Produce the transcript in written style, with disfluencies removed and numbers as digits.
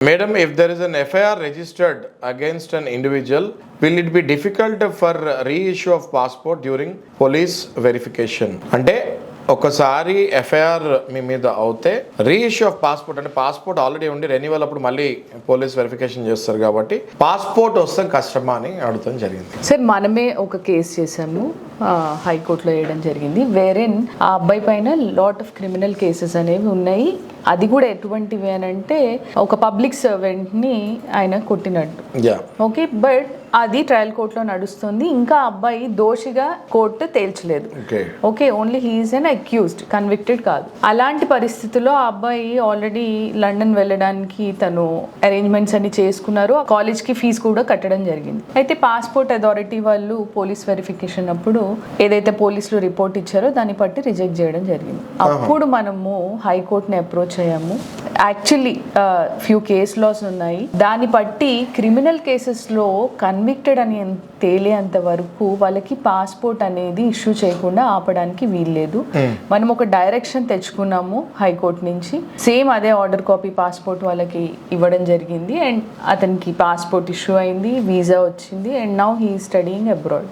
Madam, if there is an FIR registered against an individual, will it be difficult for reissue of passport during police verification? అంటే ఒకసారి FIR మీ మీద అవుతే reissue of passport అంటే passport already ఉండి renewal అప్పుడు మళ్ళీ police verification చేస్తారు కాబట్టి పాస్పోర్ట్ వస్తాం కష్టమా అని అడగడం జరిగింది. సార్ మనమే ఒక కేసు చేసాము, హైకోర్టులో వేయడం జరిగింది, వేరేన్ ఆ అబ్బాయి పైన లాట్ ఆఫ్ క్రిమినల్ కేసెస్ అనేవి ఉన్నాయి. అది కూడా ఎటువంటివి అని అంటే ఒక పబ్లిక్ సర్వెంట్ని ఆయన కొట్టినట్టు. ఓకే, బట్ అది ట్రయల్ కోర్టులో నడుస్తుంది. ఇంకా అబ్బాయి దోషిగా కోర్టు తేల్చలేదు. ఓకే, ఓన్లీ హీఈస్ అన్ అక్యూజ్డ్, కన్విక్టెడ్ కాదు. అలాంటి పరిస్థితుల్లో ఆ అబ్బాయి ఆల్రెడీ లండన్ వెళ్ళడానికి తను అరేంజ్మెంట్స్ అన్ని చేసుకున్నారు. కాలేజ్కి ఫీజు కూడా కట్టడం జరిగింది. అయితే పాస్పోర్ట్ అథారిటీ వాళ్ళు పోలీస్ వెరిఫికేషన్ అప్పుడు ఏదైతే పోలీసులు రిపోర్ట్ ఇచ్చారో దాన్ని బట్టి రిజెక్ట్ చేయడం జరిగింది. అప్పుడు మనము హైకోర్టుని అప్రోచ్ అయ్యాము. యాక్చువల్లీ ఫ్యూ కేస్ లాస్ ఉన్నాయి. దాన్ని బట్టి క్రిమినల్ కేసెస్లో కన్విక్టెడ్ అని తేలేంత వరకు వాళ్ళకి పాస్పోర్ట్ అనేది ఇష్యూ చేయకుండా ఆపడానికి వీల్లేదు. మనం ఒక డైరెక్షన్ తెచ్చుకున్నాము హైకోర్టు నుంచి. సేమ్ అదే ఆర్డర్ కాపీ పాస్పోర్ట్ వాళ్ళకి ఇవ్వడం జరిగింది. అండ్ అతనికి పాస్పోర్ట్ ఇష్యూ అయింది, వీసా వచ్చింది. And now he studying abroad.